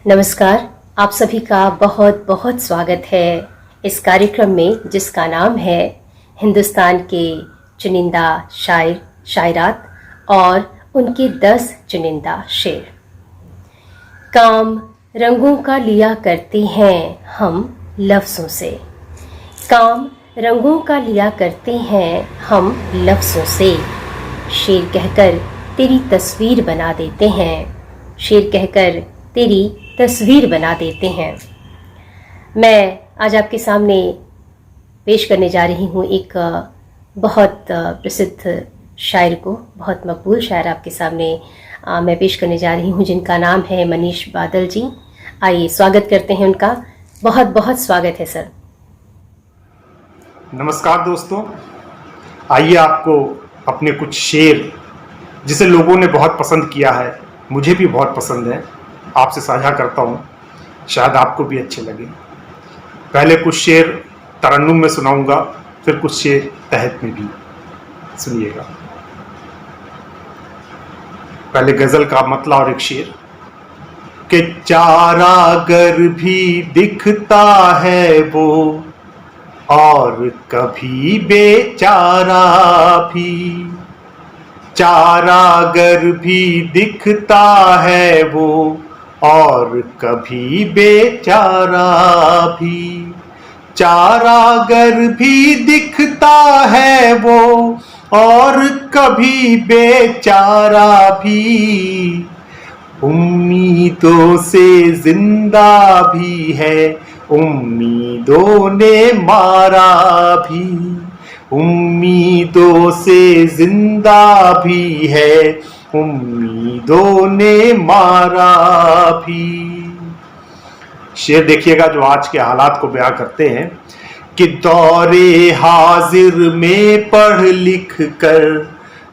नमस्कार। आप सभी का बहुत बहुत स्वागत है इस कार्यक्रम में जिसका नाम है हिंदुस्तान के चुनिंदा शायर शायरात और उनके 10 चुनिंदा शेर। काम रंगों का लिया करते हैं हम लफ्ज़ों से, काम रंगों का लिया करते हैं हम लफ्ज़ों से। शेर कहकर तेरी तस्वीर बना देते हैं, शेर कहकर तेरी तस्वीर बना देते हैं। मैं आज आपके सामने पेश करने जा रही हूँ एक बहुत प्रसिद्ध शायर को, बहुत मकबूल शायर आपके सामने मैं पेश करने जा रही हूँ, जिनका नाम है मनीष बादल जी। आइए स्वागत करते हैं उनका। बहुत बहुत स्वागत है सर। नमस्कार दोस्तों, आइए आपको अपने कुछ शेर जिसे लोगों ने बहुत पसंद किया है, मुझे भी बहुत पसंद है, आपसे साझा करता हूँ। शायद आपको भी अच्छे लगे। पहले कुछ शेर तरन्नुम में सुनाऊंगा, फिर कुछ शेर तहत में भी सुनिएगा। पहले गजल का मतला और एक शेर कि चारागर भी दिखता है वो और कभी बेचारा भी, चारागर भी दिखता है वो और कभी बेचारा भी, चारागर भी दिखता है वो और कभी बेचारा भी, उम्मीदों से जिंदा भी है, उम्मीदों ने मारा भी, उम्मीदों से जिंदा भी है, उम्मीदों ने मारा भी। शेर देखिएगा जो आज के हालात को बयां करते हैं कि दौरे हाजिर में पढ़ लिख कर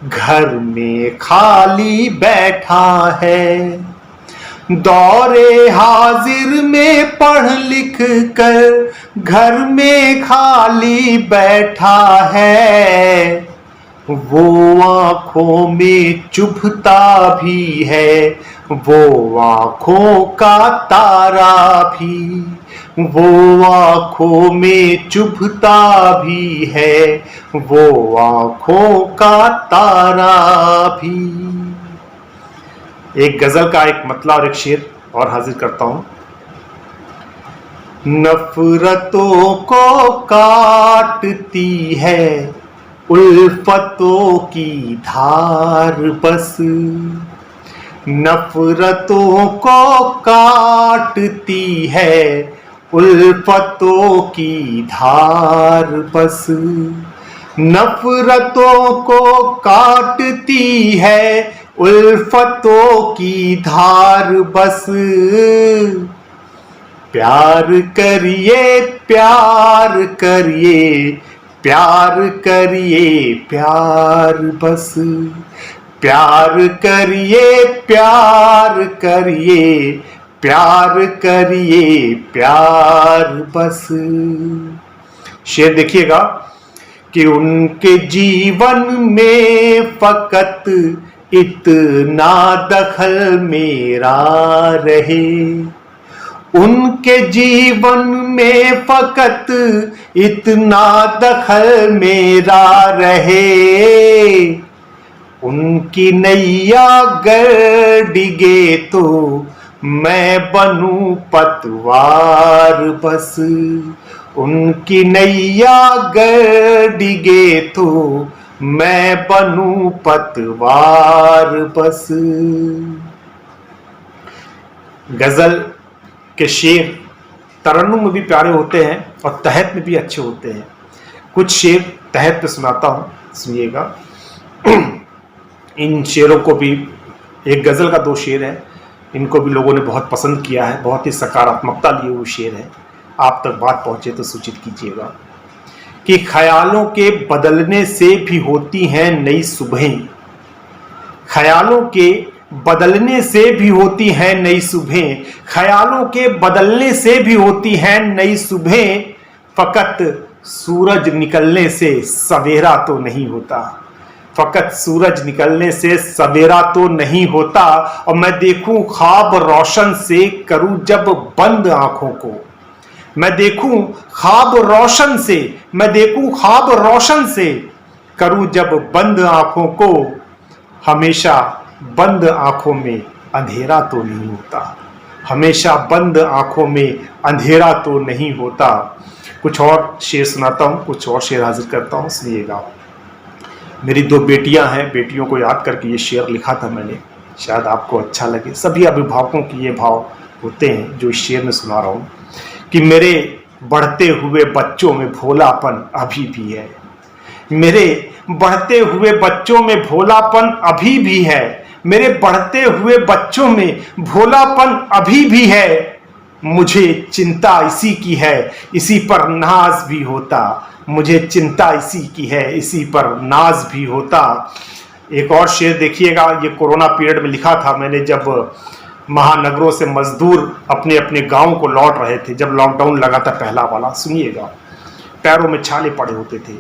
घर में खाली बैठा है, दौरे हाजिर में पढ़ लिख कर घर में खाली बैठा है, वो आंखों में चुभता भी है, वो आंखों का तारा भी, वो आंखों में चुभता भी है, वो आंखों का तारा भी। एक गजल का एक मतला और एक शेर और हाजिर करता हूं। नफरतों को काटती है उल्फतों की धार बस, नफरतों को काटती है उल्फतों की धार बस, नफरतों को काटती है उल्फतों की धार बस, प्यार करिए प्यार करिए प्यार करिए प्यार बस, प्यार करिए प्यार करिए प्यार करिए प्यार बस। शेर देखिएगा कि उनके जीवन में फकत इतना दखल मेरा रहे, उनके जीवन में फकत इतना दखल मेरा रहे, उनकी नैया गर डिगे तो मैं बनूं पतवार बस, उनकी नैया गर डिगे तो मैं बनूं पतवार बस। गजल के शेर तरन्नुम में भी प्यारे होते हैं और तहत में भी अच्छे होते हैं। कुछ शेर तहत पे सुनाता हूं, सुनिएगा। इन शेरों को भी, एक गजल का 2 शेर है, इनको भी लोगों ने बहुत पसंद किया है, बहुत ही सकारात्मकता लिए हुए शेर है। आप तक बात पहुंचे तो सूचित कीजिएगा कि ख्यालों के बदलने से भी होती हैं नई सुबहें, ख्यालों के बदलने से भी होती हैं नई सुबहें, ख्यालों के बदलने से भी होती हैं नई सुबहें, फकत सूरज निकलने से सवेरा तो नहीं होता, फकत सूरज निकलने से सवेरा तो नहीं होता, और मैं देखूं ख्वाब रोशन से करूं जब बंद आंखों को। मैं देखूं ख्वाब रोशन से, मैं देखूं ख्वाब रोशन से करूं जब बंद आंखों को। हमेशा बंद आंखों में अंधेरा तो नहीं होता, हमेशा बंद आंखों में अंधेरा तो नहीं होता। कुछ और शेर सुनाता हूं, कुछ और शेर हाजिर करता हूं, सुनिएगा। मेरी 2 बेटियां हैं, बेटियों को याद करके ये शेर लिखा था मैंने, शायद आपको अच्छा लगे। सभी अभिभावकों की ये भाव होते हैं जो इस शेर में सुना रहा हूं कि मेरे बढ़ते हुए बच्चों में भोलापन अभी भी है, मेरे बढ़ते हुए बच्चों में भोलापन अभी भी है, मेरे बढ़ते हुए बच्चों में भोलापन अभी भी है। मुझे चिंता इसी की है, इसी पर नाज भी होता, मुझे चिंता इसी की है, इसी पर नाज भी होता। एक और शेर देखिएगा, ये कोरोना पीरियड में लिखा था मैंने, जब महानगरों से मजदूर अपने अपने गांव को लौट रहे थे, जब लॉकडाउन लगा था पहला वाला। सुनिएगा, पैरों में छाले पड़े होते थे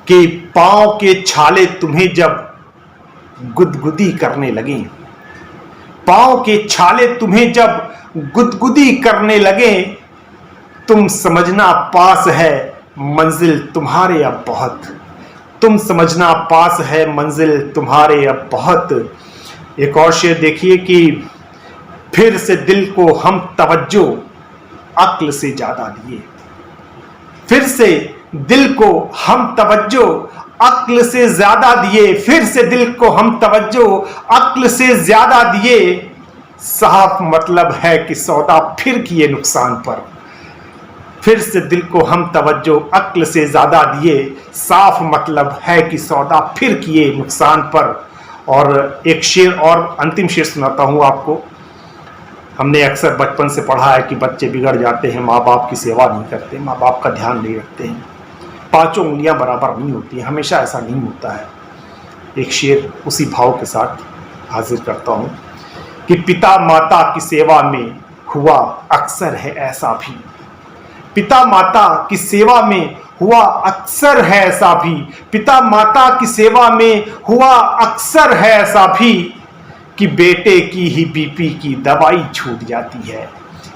कि पांव के छाले तुम्हें जब गुदगुदी करने लगे, पांव के छाले तुम्हें जब गुदगुदी करने लगे, तुम समझना पास है मंजिल तुम्हारे अब बहुत, तुम समझना पास है मंजिल तुम्हारे अब बहुत। एक और शेर देखिए कि फिर से दिल को हम तवज्जो अक्ल से ज्यादा दिए, फिर से दिल को हम तवज्जो अक्ल से ज्यादा दिए, फिर से दिल को हम तवज्जो अक्ल से ज्यादा दिए। साफ मतलब है कि सौदा फिर किए नुकसान पर, फिर से दिल को हम तवज्जो अक्ल से ज्यादा दिए, साफ मतलब है कि सौदा फिर किए नुकसान पर। और एक शेर और, अंतिम शेर सुनाता हूं आपको। हमने अक्सर बचपन से पढ़ा है कि बच्चे बिगड़ जाते हैं, माँ बाप की सेवा नहीं करते, माँ बाप का ध्यान नहीं रखते हैं, 5 उंगलियां बराबर नहीं होती, हमेशा ऐसा नहीं होता है। एक शेर उसी भाव के साथ हाजिर करता हूं कि पिता माता की सेवा में हुआ अक्सर है ऐसा भी, पिता माता की सेवा में हुआ अक्सर है ऐसा भी, पिता माता की सेवा में हुआ अक्सर है ऐसा भी कि बेटे की ही बीपी की दवाई छूट जाती है,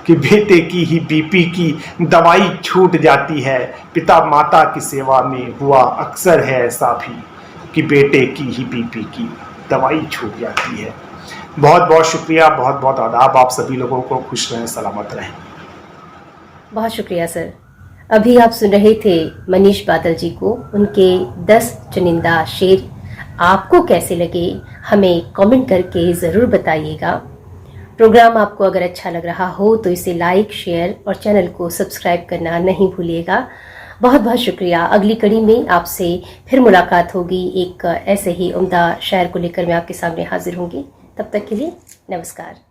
कि बेटे की ही बीपी की दवाई छूट जाती है। पिता माता की सेवा में हुआ अक्सर है ऐसा भी कि बेटे की ही बीपी की दवाई छूट जाती है। बहुत बहुत शुक्रिया, बहुत बहुत आदाब। आप सभी लोगों को खुश रहें, सलामत रहें। बहुत शुक्रिया सर। अभी आप सुन रहे थे मनीष बादल जी को, उनके 10 चुनिंदा शेर आपको कैसे लगे हमें कमेंट करके ज़रूर बताइएगा। प्रोग्राम आपको अगर अच्छा लग रहा हो तो इसे लाइक, शेयर और चैनल को सब्सक्राइब करना नहीं भूलिएगा। बहुत बहुत शुक्रिया। अगली कड़ी में आपसे फिर मुलाकात होगी, एक ऐसे ही उम्दा शायर को लेकर मैं आपके सामने हाजिर होंगी। तब तक के लिए नमस्कार।